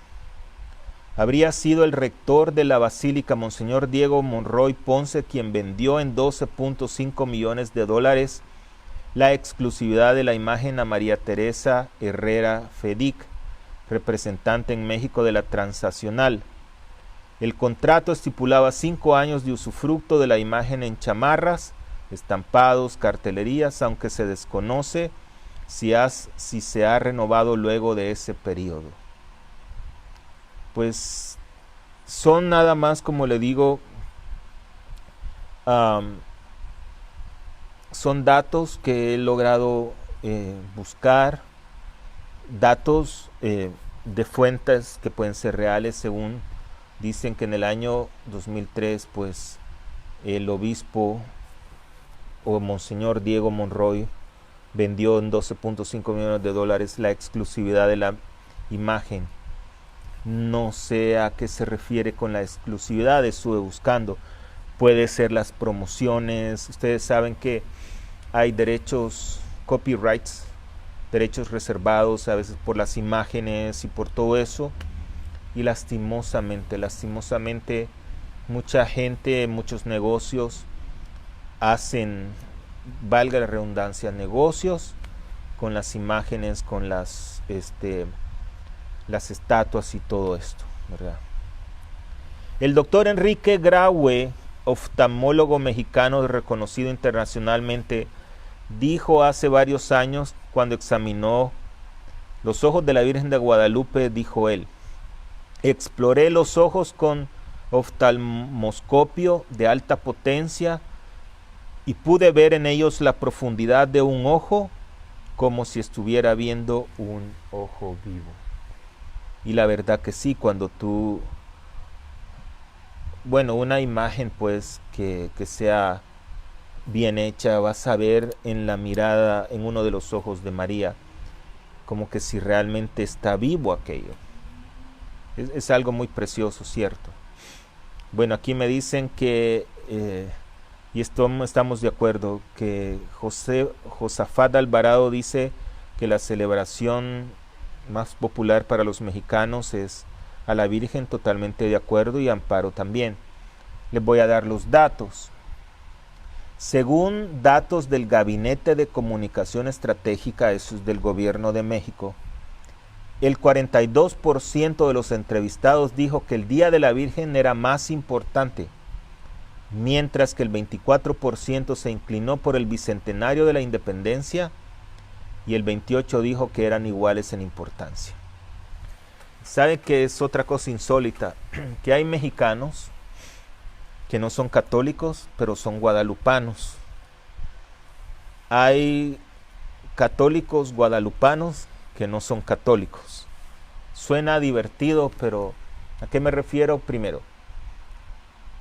Habría sido el rector de la Basílica, Monseñor Diego Monroy Ponce, quien vendió en $12.5 millones la exclusividad de la imagen a María Teresa Herrera Fedic, representante en México de la Transnacional. El contrato estipulaba 5 años de usufructo de la imagen en chamarras, estampados, cartelerías, aunque se desconoce si se ha renovado luego de ese periodo. Pues son nada más, como le digo, son datos que he logrado buscar, datos de fuentes que pueden ser reales, según dicen que en el año 2003, pues el obispo o Monseñor Diego Monroy vendió en $12.5 millones la exclusividad de la imagen. No sé a qué se refiere con la exclusividad, estuve buscando. Puede ser las promociones. Ustedes saben que hay derechos, copyrights, derechos reservados a veces por las imágenes y por todo eso. Y lastimosamente, mucha gente, muchos negocios hacen, valga la redundancia, negocios con las imágenes, con las estatuas y todo esto, ¿verdad? El doctor Enrique Graue, oftalmólogo mexicano reconocido internacionalmente, dijo hace varios años, cuando examinó los ojos de la Virgen de Guadalupe, dijo él: exploré los ojos con oftalmoscopio de alta potencia y pude ver en ellos la profundidad de un ojo, como si estuviera viendo un ojo vivo. Y la verdad que sí, cuando tú, una imagen pues que sea bien hecha, vas a ver en la mirada, en uno de los ojos de María, como que si realmente está vivo aquello. Es algo muy precioso, ¿cierto? Bueno, aquí me dicen que, y estamos de acuerdo, que Josafat Alvarado dice que la celebración más popular para los mexicanos es a la Virgen, totalmente de acuerdo, y Amparo también. Les voy a dar los datos. Según datos del Gabinete de Comunicación Estratégica, eso es del Gobierno de México, el 42% de los entrevistados dijo que el Día de la Virgen era más importante, mientras que el 24% se inclinó por el Bicentenario de la Independencia y el 28% dijo que eran iguales en importancia. ¿Sabe qué es otra cosa insólita? Que hay mexicanos que no son católicos, pero son guadalupanos. Hay católicos guadalupanos que no son católicos. Suena divertido, pero ¿a qué me refiero? Primero,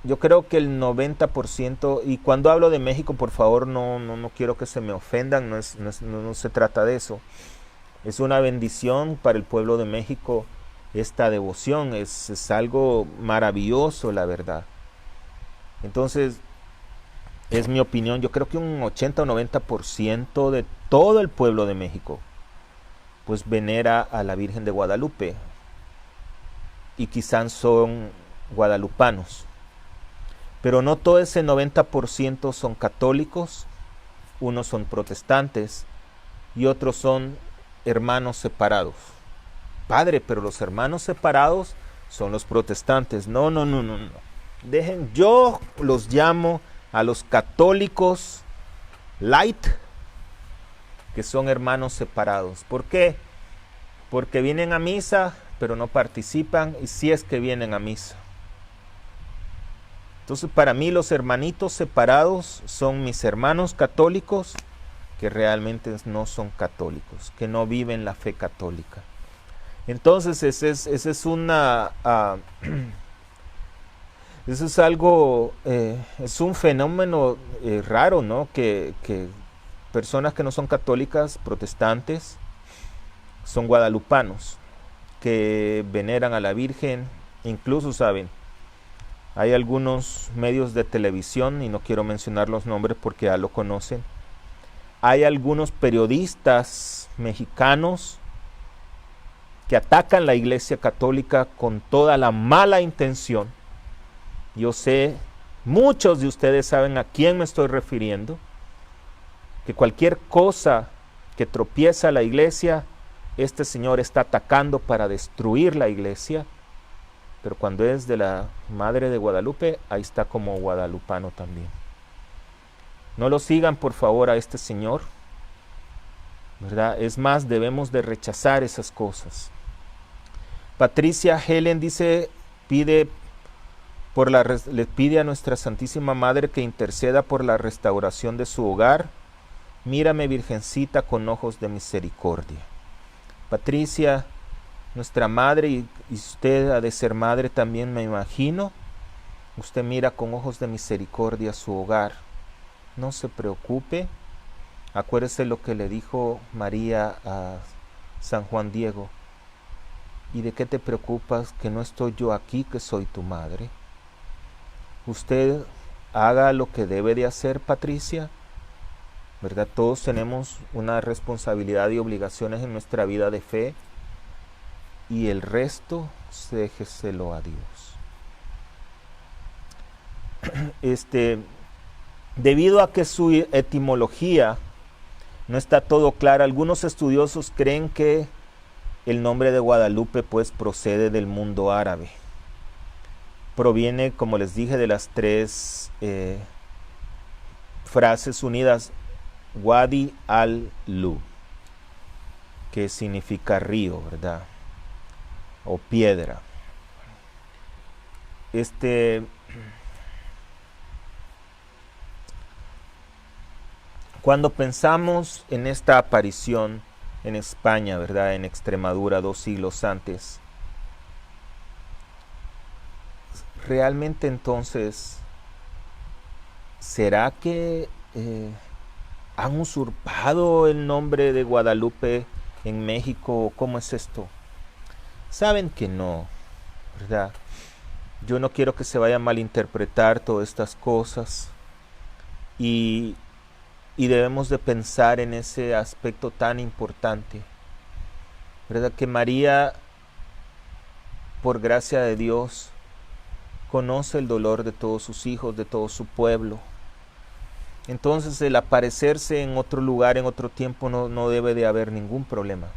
yo creo que el 90%, y cuando hablo de México, por favor, no quiero que se me ofendan, no se trata de eso. Es una bendición para el pueblo de México esta devoción, es algo maravilloso, la verdad. Entonces, es mi opinión, yo creo que un 80 o 90% de todo el pueblo de México pues venera a la Virgen de Guadalupe. y quizás son guadalupanos. Pero no todo ese 90% son católicos, unos son protestantes y otros son hermanos separados. Padre, pero los hermanos separados son los protestantes. No. Yo los llamo a los católicos light, que son hermanos separados. ¿Por qué? Porque vienen a misa, pero no participan, y si es que vienen a misa. Entonces, para mí los hermanitos separados son mis hermanos católicos que realmente no son católicos, que no viven la fe católica. Entonces, ese es algo, es un fenómeno raro, ¿no? Que personas que no son católicas, protestantes, son guadalupanos, que veneran a la Virgen, incluso, ¿saben? Hay algunos medios de televisión, y no quiero mencionar los nombres porque ya lo conocen. Hay algunos periodistas mexicanos que atacan la Iglesia Católica con toda la mala intención. Yo sé, muchos de ustedes saben a quién me estoy refiriendo, que cualquier cosa que tropieza a la Iglesia, este señor está atacando para destruir la Iglesia. Pero cuando es de la Madre de Guadalupe, ahí está como guadalupano también. No lo sigan, por favor, a este señor, ¿verdad? Es más, debemos de rechazar esas cosas. Patricia Helen dice, le pide a nuestra Santísima Madre que interceda por la restauración de su hogar. Mírame, Virgencita, con ojos de misericordia. Patricia, nuestra madre, y usted ha de ser madre también, me imagino. Usted mira con ojos de misericordia su hogar. No se preocupe. Acuérdese lo que le dijo María a San Juan Diego. ¿Y de qué te preocupas? Que no estoy yo aquí, que soy tu madre. Usted haga lo que debe de hacer, Patricia, ¿verdad? Todos tenemos una responsabilidad y obligaciones en nuestra vida de fe, y el resto déjeselo a Dios. Debido a que su etimología no está todo clara, algunos estudiosos creen que el nombre de Guadalupe pues procede del mundo árabe. Proviene, como les dije, de las tres frases unidas, Wadi al-Lu, que significa río, ¿verdad? O piedra. Cuando pensamos en esta aparición en España, ¿verdad? En Extremadura 2 siglos antes, realmente entonces, ¿será que han usurpado el nombre de Guadalupe en México? ¿Cómo es esto? Saben que no, ¿verdad? Yo no quiero que se vaya a malinterpretar todas estas cosas, y debemos de pensar en ese aspecto tan importante, ¿verdad? Que María, por gracia de Dios, conoce el dolor de todos sus hijos, de todo su pueblo. Entonces el aparecerse en otro lugar, en otro tiempo, no debe de haber ningún problema.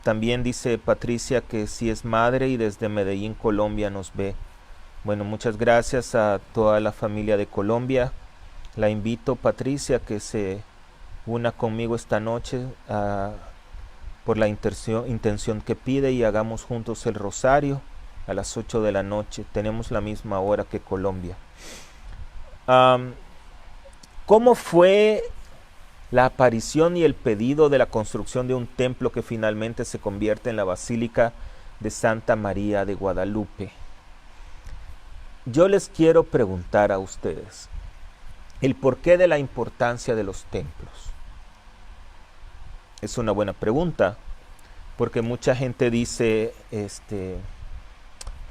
También dice Patricia que sí es madre y desde Medellín, Colombia nos ve. Bueno, muchas gracias a toda la familia de Colombia. La invito, Patricia, que se una conmigo esta noche por la intención que pide, y hagamos juntos el rosario a las 8 de la noche. Tenemos la misma hora que Colombia. ¿Cómo fue la aparición y el pedido de la construcción de un templo que finalmente se convierte en la Basílica de Santa María de Guadalupe? Yo les quiero preguntar a ustedes el porqué de la importancia de los templos. Es una buena pregunta, porque mucha gente dice,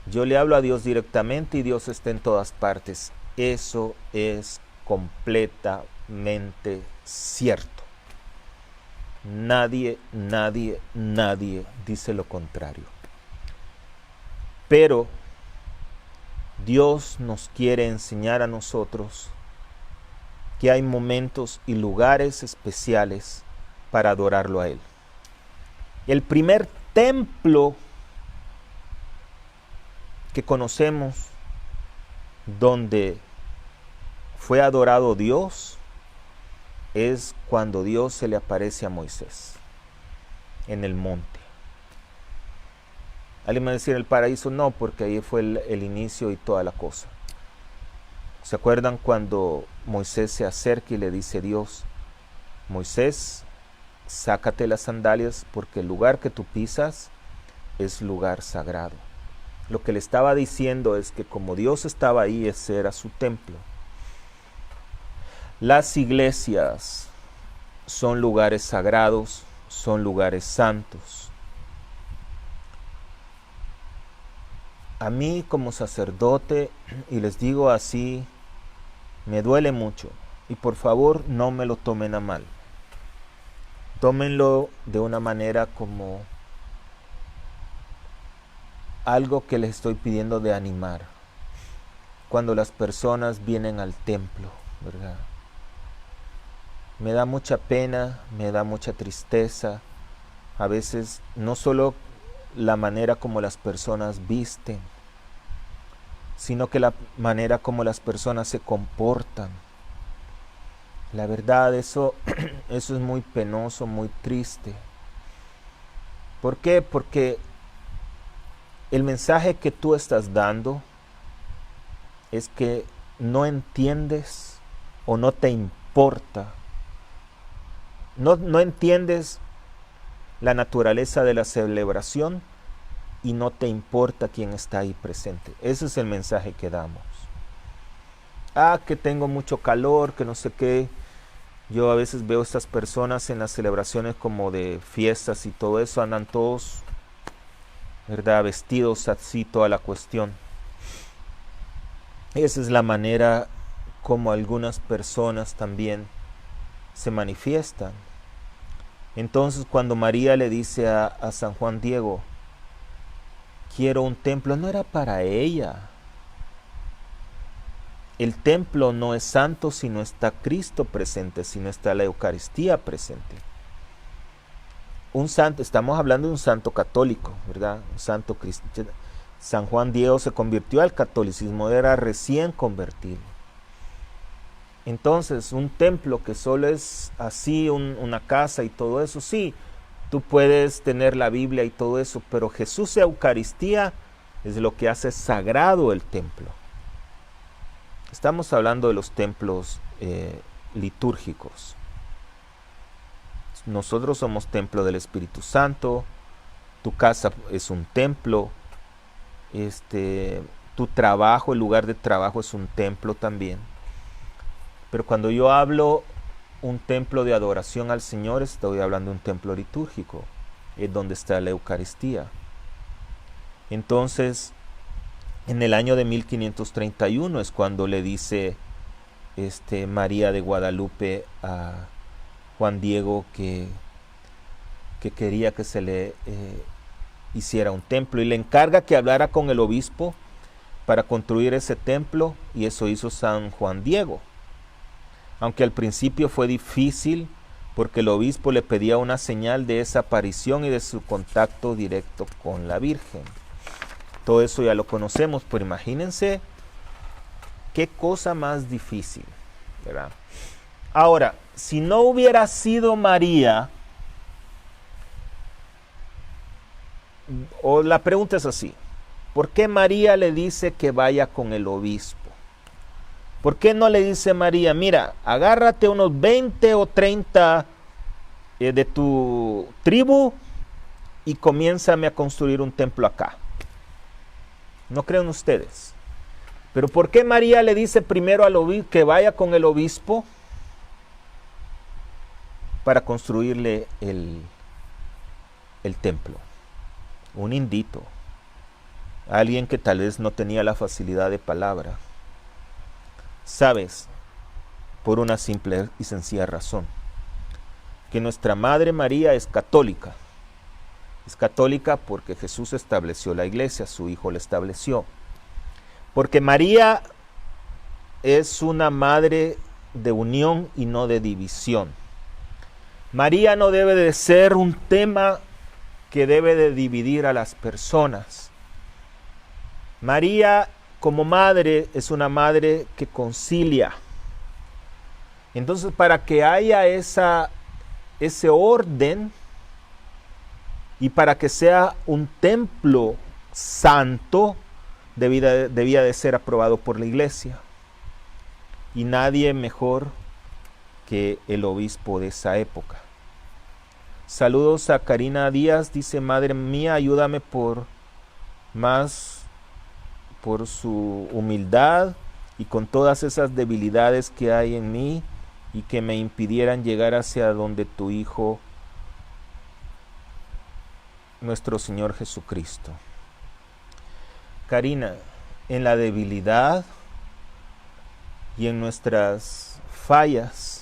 yo le hablo a Dios directamente y Dios está en todas partes. Eso es completamente cierto. Nadie dice lo contrario. Pero Dios nos quiere enseñar a nosotros que hay momentos y lugares especiales para adorarlo a Él. El primer templo que conocemos donde fue adorado Dios es cuando Dios se le aparece a Moisés en el monte. Alguien me va a decir el paraíso, no, porque ahí fue el inicio y toda la cosa. ¿Se acuerdan cuando Moisés se acerca y le dice Dios, Moisés, sácate las sandalias porque el lugar que tú pisas es lugar sagrado? Lo que le estaba diciendo es que como Dios estaba ahí, ese era su templo. Las iglesias son lugares sagrados, son lugares santos. A mí como sacerdote, y les digo así, me duele mucho. Y por favor no me lo tomen a mal. Tómenlo de una manera como algo que les estoy pidiendo de animar. Cuando las personas vienen al templo, ¿verdad? Me da mucha pena, me da mucha tristeza. A veces no solo la manera como las personas visten, sino que la manera como las personas se comportan. La verdad, eso es muy penoso, muy triste. ¿Por qué? Porque el mensaje que tú estás dando es que no entiendes o no te importa. No entiendes la naturaleza de la celebración y no te importa quién está ahí presente. Ese es el mensaje que damos. Que tengo mucho calor, que no sé qué. Yo a veces veo a estas personas en las celebraciones como de fiestas y todo eso, andan todos, ¿verdad?, vestidos así, toda la cuestión. Esa es la manera como algunas personas también se manifiestan. Entonces cuando María le dice a San Juan Diego, quiero un templo, no era para ella. El templo no es santo si no está Cristo presente, si no está la Eucaristía presente. Un santo, estamos hablando de un santo católico, ¿verdad? Un santo cristiano. San Juan Diego se convirtió al catolicismo, era recién convertido. Entonces, un templo que solo es así, una casa y todo eso, sí, tú puedes tener la Biblia y todo eso, pero Jesús y Eucaristía es lo que hace sagrado el templo. Estamos hablando de los templos litúrgicos. Nosotros somos templo del Espíritu Santo, tu casa es un templo, tu trabajo, el lugar de trabajo es un templo también. Pero cuando yo hablo un templo de adoración al Señor, estoy hablando de un templo litúrgico, es donde está la Eucaristía. Entonces, en el año de 1531 es cuando le dice María de Guadalupe a Juan Diego que quería que se le hiciera un templo y le encarga que hablara con el obispo para construir ese templo, y eso hizo San Juan Diego. Aunque al principio fue difícil porque el obispo le pedía una señal de esa aparición y de su contacto directo con la Virgen. Todo eso ya lo conocemos, pero imagínense qué cosa más difícil, ¿verdad? Ahora, si no hubiera sido María, o la pregunta es así, ¿por qué María le dice que vaya con el obispo? ¿Por qué no le dice María, mira, agárrate unos 20 o 30 de tu tribu y comiénzame a construir un templo acá? ¿No creen ustedes? Pero ¿por qué María le dice primero al obispo que vaya con el obispo para construirle el templo? Un indito, alguien que tal vez no tenía la facilidad de palabra. Sabes, por una simple y sencilla razón, que nuestra Madre María es católica, Es católica porque Jesús estableció la iglesia, su Hijo la estableció. Porque María es una madre de unión y no de división. María no debe de ser un tema que debe de dividir a las personas. María como madre es una madre que concilia. Entonces, para que haya ese orden y para que sea un templo santo, debía de ser aprobado por la iglesia. Y nadie mejor que el obispo de esa época. Saludos a Karina Díaz, dice: Madre mía, ayúdame por su humildad y con todas esas debilidades que hay en mí y que me impidieran llegar hacia donde tu Hijo, nuestro Señor Jesucristo. Karina, en la debilidad y en nuestras fallas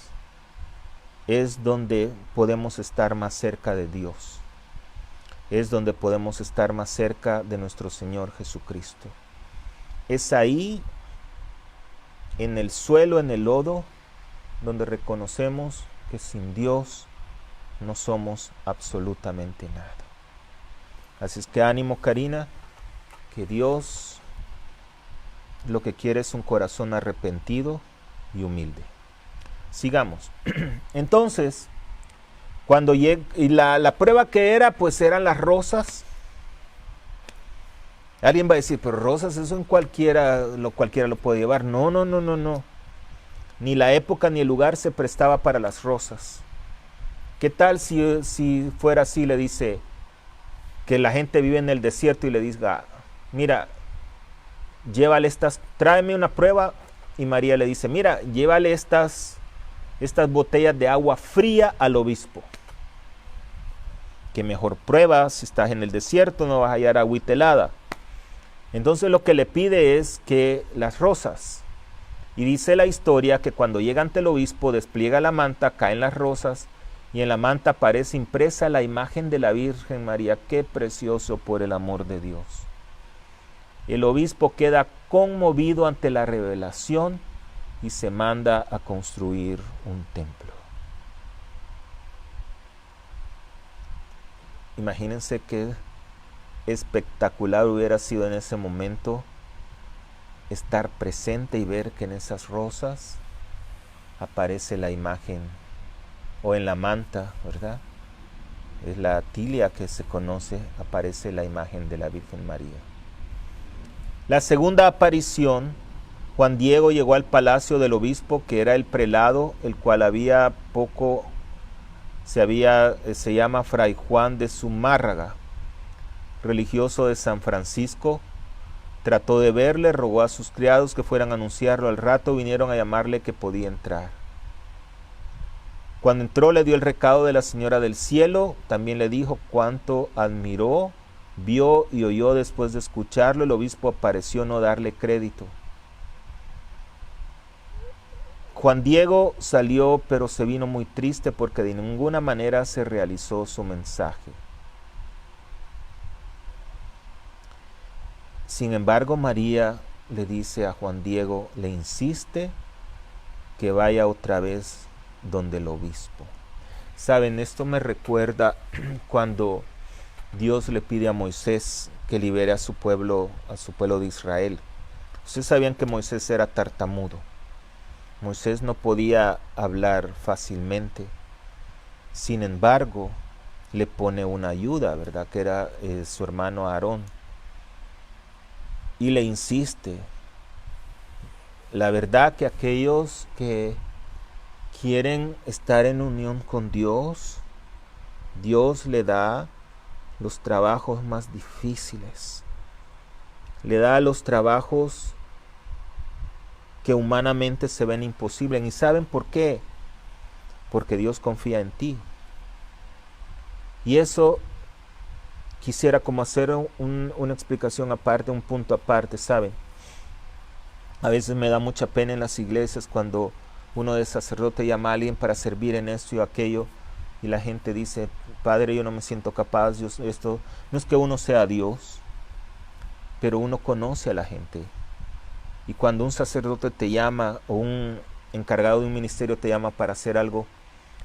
es donde podemos estar más cerca de Dios. Es donde podemos estar más cerca de nuestro Señor Jesucristo. Es ahí, en el suelo, en el lodo, donde reconocemos que sin Dios no somos absolutamente nada. Así es que ánimo, Karina, que Dios lo que quiere es un corazón arrepentido y humilde. Sigamos. Entonces, cuando llegué, y la prueba que era, pues eran las rosas. Alguien va a decir, pero rosas, eso en cualquiera lo puede llevar. No. Ni la época ni el lugar se prestaba para las rosas. ¿Qué tal si fuera así? Le dice que la gente vive en el desierto y le diga, mira, llévale tráeme una prueba. Y María le dice, mira, llévale estas botellas de agua fría al obispo. Que mejor prueba, si estás en el desierto no vas a hallar agüita helada. Entonces lo que le pide es que las rosas. Y dice la historia que cuando llega ante el obispo despliega la manta, caen las rosas y en la manta aparece impresa la imagen de la Virgen María. ¡Qué precioso, por el amor de Dios! El obispo queda conmovido ante la revelación y se manda a construir un templo. Imagínense qué espectacular hubiera sido en ese momento estar presente y ver que en esas rosas aparece la imagen, o en la manta, ¿verdad? Es la tilia que se conoce, aparece la imagen de la Virgen María. La segunda aparición, Juan Diego llegó al palacio del obispo, que era el prelado, el cual se llama Fray Juan de Zumárraga, religioso de San Francisco. Trató de verle, rogó a sus criados que fueran a anunciarlo. Al rato vinieron a llamarle que podía entrar. Cuando entró le dio el recado de la Señora del Cielo, también le dijo cuánto admiró, vio y oyó. Después de escucharlo, el obispo pareció no darle crédito. Juan Diego salió, pero se vino muy triste porque de ninguna manera se realizó su mensaje. Sin embargo, María le dice a Juan Diego, le insiste que vaya otra vez donde el obispo. Saben, esto me recuerda cuando Dios le pide a Moisés que libere a su pueblo de Israel. Ustedes sabían que Moisés era tartamudo. Moisés no podía hablar fácilmente. Sin embargo, le pone una ayuda, ¿verdad? Que era su hermano Aarón. Y le insiste. La verdad que aquellos que quieren estar en unión con Dios, Dios le da los trabajos más difíciles. Le da los trabajos que humanamente se ven imposibles. ¿Y saben por qué? Porque Dios confía en ti. Y eso quisiera como hacer una explicación aparte, un punto aparte, ¿saben? A veces me da mucha pena en las iglesias cuando uno de sacerdote llama a alguien para servir en esto y aquello, y la gente dice, Padre, yo no me siento capaz, esto no es que uno sea Dios, pero uno conoce a la gente. Y cuando un sacerdote te llama o un encargado de un ministerio te llama para hacer algo,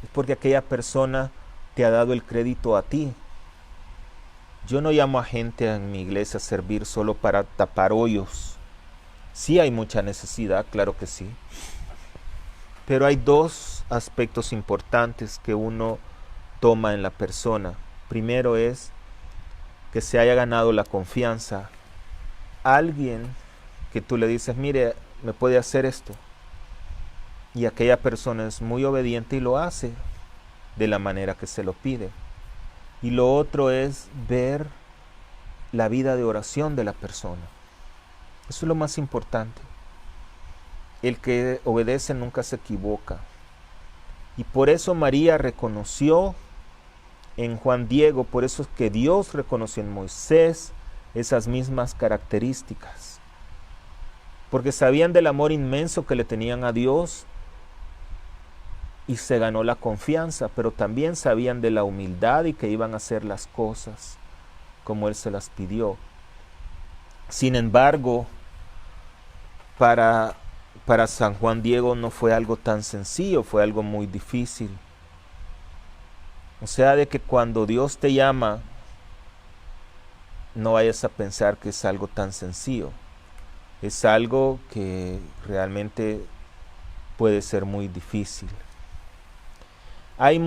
es porque aquella persona te ha dado el crédito a ti. Yo no llamo a gente en mi iglesia a servir solo para tapar hoyos. Sí hay mucha necesidad, claro que sí. Pero hay dos aspectos importantes que uno toma en la persona. Primero es que se haya ganado la confianza. Alguien que tú le dices, mire, me puede hacer esto. Y aquella persona es muy obediente y lo hace de la manera que se lo pide. Y lo otro es ver la vida de oración de la persona. Eso es lo más importante. El que obedece nunca se equivoca. Y por eso María reconoció en Juan Diego, por eso es que Dios reconoció en Moisés esas mismas características. Porque sabían del amor inmenso que le tenían a Dios y se ganó la confianza, pero también sabían de la humildad y que iban a hacer las cosas como Él se las pidió. Sin embargo, para San Juan Diego no fue algo tan sencillo, fue algo muy difícil. O sea, de que cuando Dios te llama, no vayas a pensar que es algo tan sencillo. Es algo que realmente puede ser muy difícil. Hay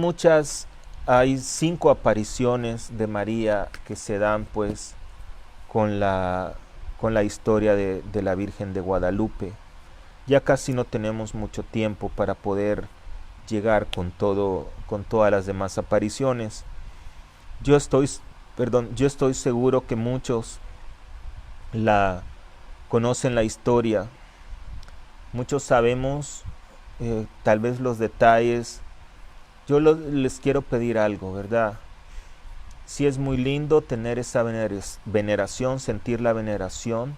5 apariciones de María que se dan pues con la historia de la Virgen de Guadalupe. Ya casi no tenemos mucho tiempo para poder llegar con todas las demás apariciones. Yo estoy seguro que muchos conocen la historia. Muchos sabemos tal vez los detalles. Yo les quiero pedir algo, ¿verdad? Sí es muy lindo tener esa veneración, sentir la veneración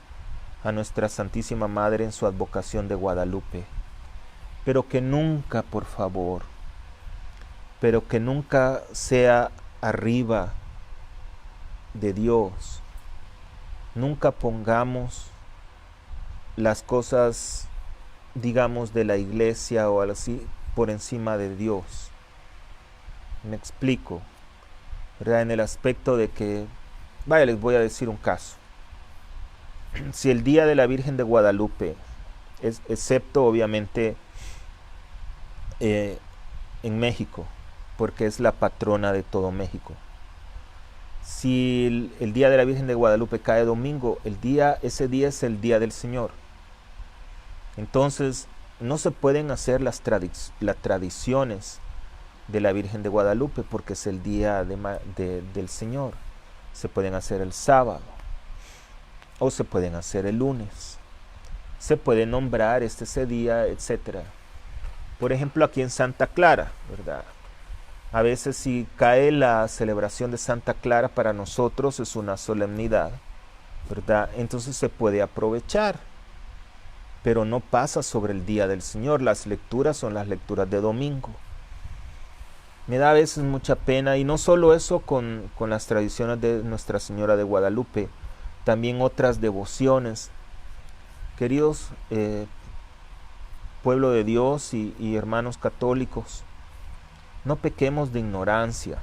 a nuestra Santísima Madre en su advocación de Guadalupe. Pero que nunca, por favor, pero que nunca sea arriba de Dios. Nunca pongamos las cosas, digamos, de la iglesia o algo así por encima de Dios. Me explico, ¿verdad? En el aspecto de que, les voy a decir un caso. Si el día de la Virgen de Guadalupe, excepto obviamente en México, porque es la patrona de todo México, si el día de la Virgen de Guadalupe cae domingo, ese día es el día del Señor. Entonces no se pueden hacer las tradiciones de la Virgen de Guadalupe porque es el día del Señor. Se pueden hacer el sábado o se pueden hacer el lunes. Se puede nombrar ese día, etc. Por ejemplo, aquí en Santa Clara, ¿verdad? A veces si cae la celebración de Santa Clara, para nosotros es una solemnidad, ¿verdad? Entonces se puede aprovechar, pero no pasa sobre el día del Señor. Las lecturas son las lecturas de domingo. Me da a veces mucha pena, y no solo eso con las tradiciones de Nuestra Señora de Guadalupe, también otras devociones. Queridos pueblo de Dios y hermanos católicos, no pequemos de ignorancia.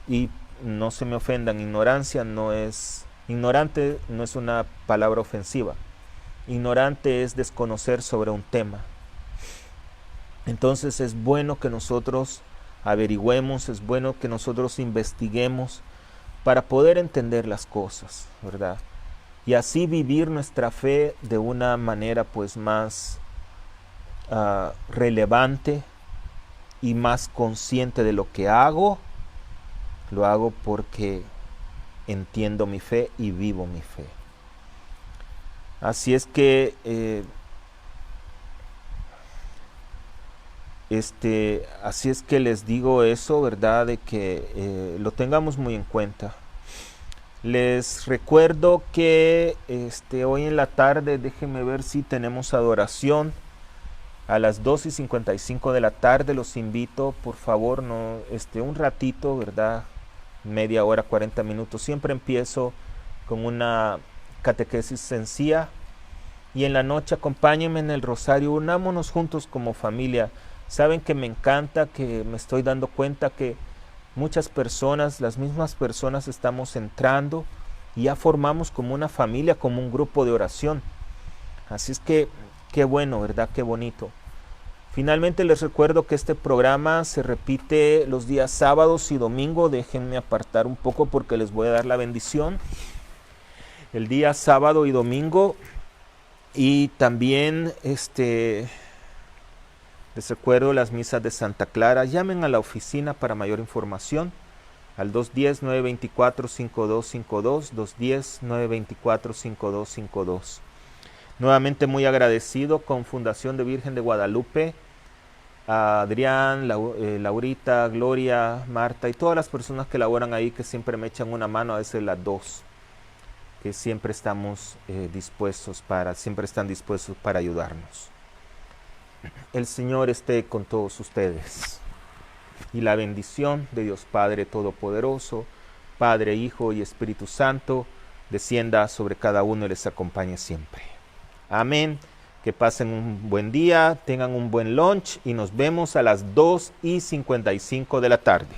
Y no se me ofendan, ignorante no es una palabra ofensiva. Ignorante es desconocer sobre un tema. Entonces es bueno que nosotros averigüemos, es bueno que nosotros investiguemos para poder entender las cosas, ¿verdad? Y así vivir nuestra fe de una manera pues más relevante y más consciente de lo que hago. Lo hago porque entiendo mi fe y vivo mi fe. Así es que les digo eso, ¿verdad? De que lo tengamos muy en cuenta. Les recuerdo que hoy en la tarde, déjenme ver si tenemos adoración. a las 2:55 de la tarde. Los invito, por favor, un ratito, ¿verdad? Media hora, 40 minutos. Siempre empiezo con una catequesis sencilla. Y en la noche acompáñenme en el rosario, unámonos juntos como familia. Saben que me encanta, que me estoy dando cuenta que muchas personas, las mismas personas estamos entrando y ya formamos como una familia, como un grupo de oración. Así es que, qué bueno, ¿verdad? Qué bonito. Finalmente les recuerdo que este programa se repite los días sábados y domingo. Déjenme apartar un poco porque les voy a dar la bendición. El día sábado y domingo. Y también les recuerdo las misas de Santa Clara. Llamen a la oficina para mayor información al 210-924-5252, 210-924-5252. Nuevamente muy agradecido con Fundación de Virgen de Guadalupe, a Adrián, Laurita, Gloria, Marta y todas las personas que laboran ahí, que siempre me echan una mano, a veces las dos, que siempre estamos siempre están dispuestos para ayudarnos. El Señor esté con todos ustedes. Y la bendición de Dios Padre Todopoderoso, Padre, Hijo y Espíritu Santo, descienda sobre cada uno y les acompañe siempre. Amén. Que pasen un buen día, tengan un buen lunch y nos vemos a las 2:55 de la tarde.